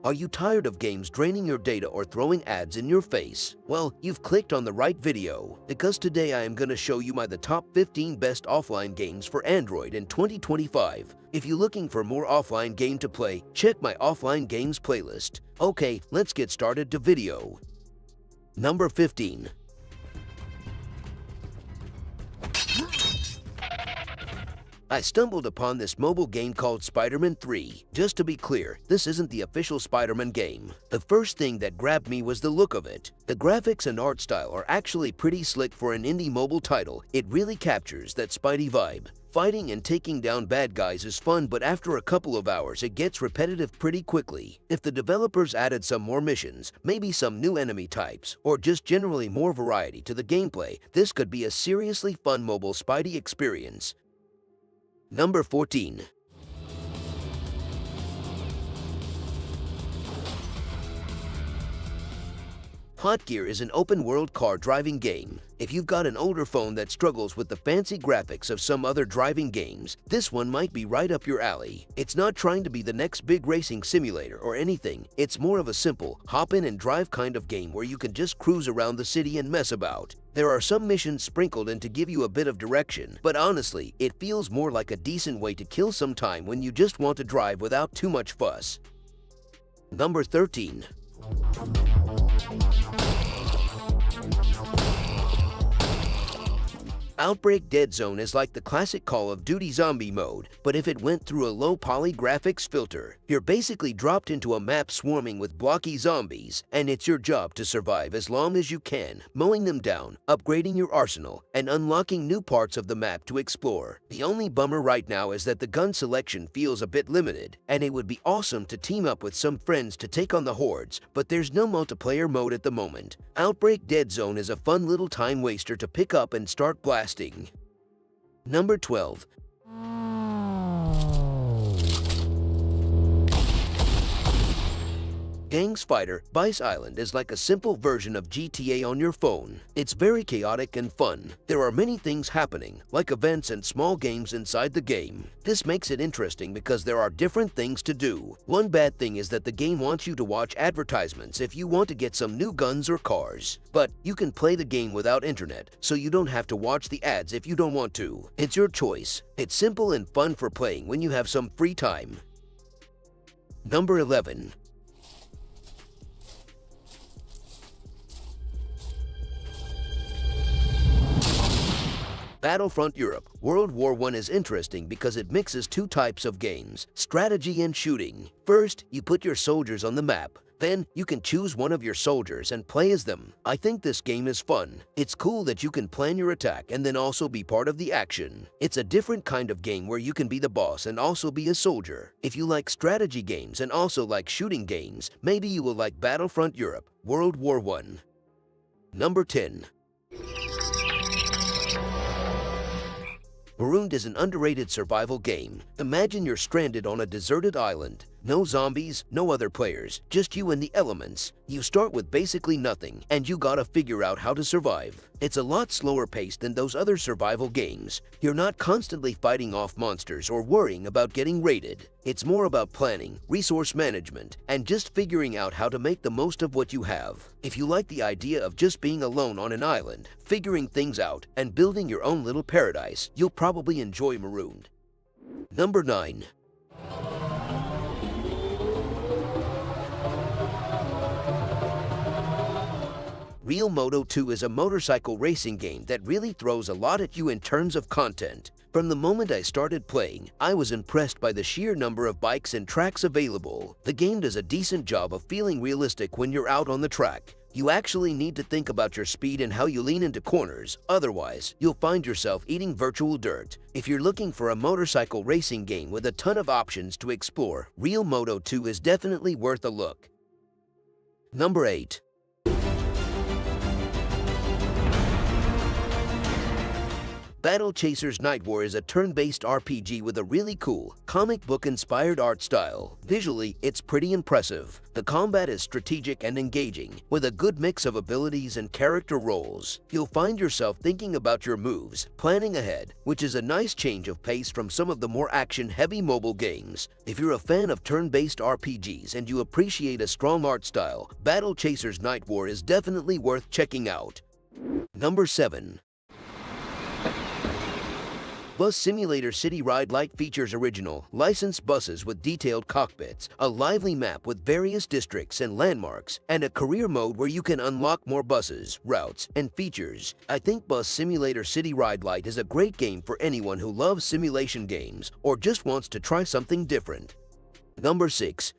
Are you tired of games draining your data or throwing ads in your face? Well, you've clicked on the right video, because today I am going to show you the top 15 best offline games for Android in 2025. If you're looking for more offline game to play, check my offline games playlist. Okay, let's get started to video. Number 15. I stumbled upon this mobile game called Spider-Man 3. Just to be clear, this isn't the official Spider-Man game. The first thing that grabbed me was the look of it. The graphics and art style are actually pretty slick for an indie mobile title. It really captures that Spidey vibe. Fighting and taking down bad guys is fun, but after a couple of hours it gets repetitive pretty quickly. If the developers added some more missions, maybe some new enemy types, or just generally more variety to the gameplay, this could be a seriously fun mobile Spidey experience. Number 14. HOTGEAR is an open-world car driving game. If you've got an older phone that struggles with the fancy graphics of some other driving games, this one might be right up your alley. It's not trying to be the next big racing simulator or anything. It's more of a simple, hop-in and drive kind of game where you can just cruise around the city and mess about. There are some missions sprinkled in to give you a bit of direction, but honestly, it feels more like a decent way to kill some time when you just want to drive without too much fuss. Number 13. Outbreak Dead Zone is like the classic Call of Duty zombie mode, but if it went through a low poly graphics filter. You're basically dropped into a map swarming with blocky zombies, and it's your job to survive as long as you can, mowing them down, upgrading your arsenal, and unlocking new parts of the map to explore. The only bummer right now is that the gun selection feels a bit limited, and it would be awesome to team up with some friends to take on the hordes, but there's no multiplayer mode at the moment. Outbreak Dead Zone is a fun little time waster to pick up and start blasting. Number 12. Gangs Fighter Vice Island is like a simple version of GTA on your phone. It's very chaotic and fun. There are many things happening, like events and small games inside the game. This makes it interesting because there are different things to do. One bad thing is that the game wants you to watch advertisements if you want to get some new guns or cars. But you can play the game without internet, so you don't have to watch the ads if you don't want to. It's your choice. It's simple and fun for playing when you have some free time. Number 11. Battlefront Europe World War I is interesting because it mixes two types of games, strategy and shooting. First, you put your soldiers on the map. Then, you can choose one of your soldiers and play as them. I think this game is fun. It's cool that you can plan your attack and then also be part of the action. It's a different kind of game where you can be the boss and also be a soldier. If you like strategy games and also like shooting games, maybe you will like Battlefront Europe World War I. Number 10. Marooned is an underrated survival game. Imagine you're stranded on a deserted island. No zombies, no other players, just you and the elements. You start with basically nothing, and you gotta figure out how to survive. It's a lot slower paced than those other survival games. You're not constantly fighting off monsters or worrying about getting raided. It's more about planning, resource management, and just figuring out how to make the most of what you have. If you like the idea of just being alone on an island, figuring things out, and building your own little paradise, you'll probably enjoy Marooned. Number 9. Real Moto 2 is a motorcycle racing game that really throws a lot at you in terms of content. From the moment I started playing, I was impressed by the sheer number of bikes and tracks available. The game does a decent job of feeling realistic when you're out on the track. You actually need to think about your speed and how you lean into corners, otherwise, you'll find yourself eating virtual dirt. If you're looking for a motorcycle racing game with a ton of options to explore, Real Moto 2 is definitely worth a look. Number 8. Battle Chasers Nightwar is a turn-based RPG with a really cool, comic book-inspired art style. Visually, it's pretty impressive. The combat is strategic and engaging, with a good mix of abilities and character roles. You'll find yourself thinking about your moves, planning ahead, which is a nice change of pace from some of the more action-heavy mobile games. If you're a fan of turn-based RPGs and you appreciate a strong art style, Battle Chasers Nightwar is definitely worth checking out. Number 7. Bus Simulator City Ride Lite features original, licensed buses with detailed cockpits, a lively map with various districts and landmarks, and a career mode where you can unlock more buses, routes, and features. I think Bus Simulator City Ride Lite is a great game for anyone who loves simulation games or just wants to try something different. Number 6.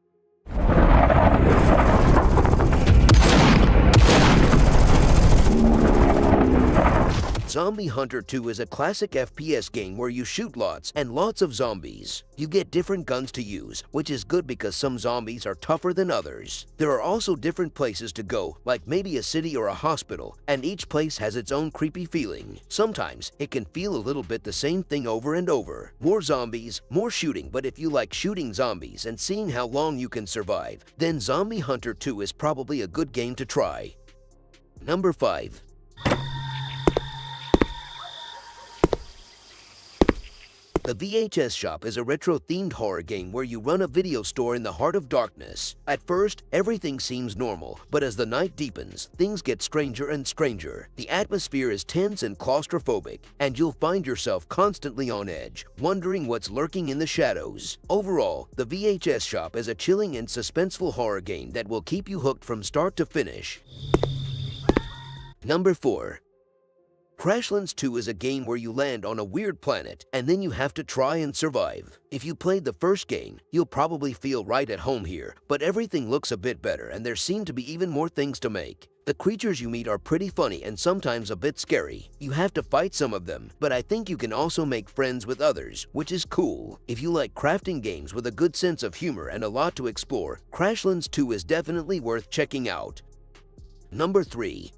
Zombie Hunter 2 is a classic FPS game where you shoot lots and lots of zombies. You get different guns to use, which is good because some zombies are tougher than others. There are also different places to go, like maybe a city or a hospital, and each place has its own creepy feeling. Sometimes it can feel a little bit the same thing over and over. More zombies, more shooting, but if you like shooting zombies and seeing how long you can survive, then Zombie Hunter 2 is probably a good game to try. Number 5. The VHS Shop is a retro-themed horror game where you run a video store in the heart of darkness. At first, everything seems normal, but as the night deepens, things get stranger and stranger. The atmosphere is tense and claustrophobic, and you'll find yourself constantly on edge, wondering what's lurking in the shadows. Overall, the VHS Shop is a chilling and suspenseful horror game that will keep you hooked from start to finish. Number 4. Crashlands 2 is a game where you land on a weird planet and then you have to try and survive. If you played the first game, you'll probably feel right at home here, but everything looks a bit better and there seem to be even more things to make. The creatures you meet are pretty funny and sometimes a bit scary. You have to fight some of them, but I think you can also make friends with others, which is cool. If you like crafting games with a good sense of humor and a lot to explore, Crashlands 2 is definitely worth checking out. Number 3.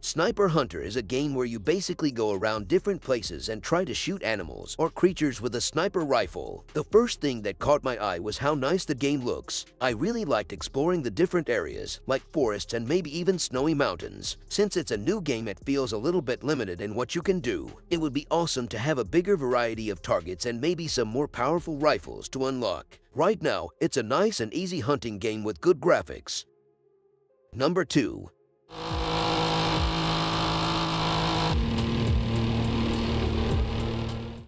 Sniper Hunter is a game where you basically go around different places and try to shoot animals or creatures with a sniper rifle. The first thing that caught my eye was how nice the game looks. I really liked exploring the different areas, like forests and maybe even snowy mountains. Since it's a new game, it feels a little bit limited in what you can do. It would be awesome to have a bigger variety of targets and maybe some more powerful rifles to unlock. Right now, it's a nice and easy hunting game with good graphics. Number 2.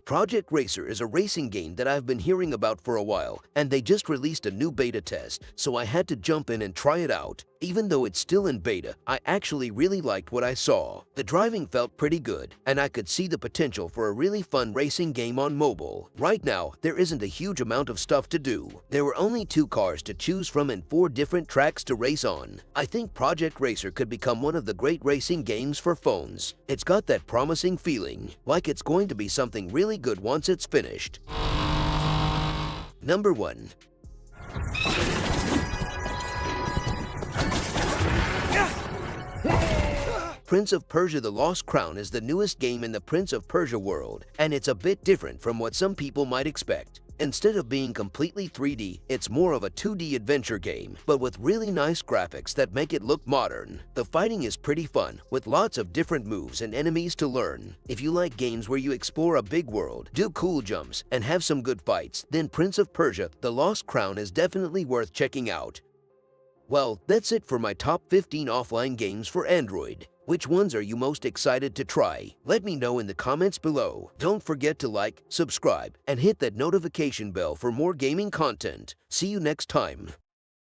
Project Racer is a racing game that I've been hearing about for a while, and they just released a new beta test, so I had to jump in and try it out. Even though it's still in beta, I actually really liked what I saw. The driving felt pretty good, and I could see the potential for a really fun racing game on mobile. Right now, there isn't a huge amount of stuff to do. There were only 2 cars to choose from and 4 different tracks to race on. I think Project Racer could become one of the great racing games for phones. It's got that promising feeling, like it's going to be something really good once it's finished. Number 1. Prince of Persia: The Lost Crown is the newest game in the Prince of Persia world, and it's a bit different from what some people might expect. Instead of being completely 3D, it's more of a 2D adventure game, but with really nice graphics that make it look modern. The fighting is pretty fun, with lots of different moves and enemies to learn. If you like games where you explore a big world, do cool jumps, and have some good fights, then Prince of Persia: The Lost Crown is definitely worth checking out. Well, that's it for my top 15 offline games for Android. Which ones are you most excited to try? Let me know in the comments below. Don't forget to like, subscribe, and hit that notification bell for more gaming content. See you next time.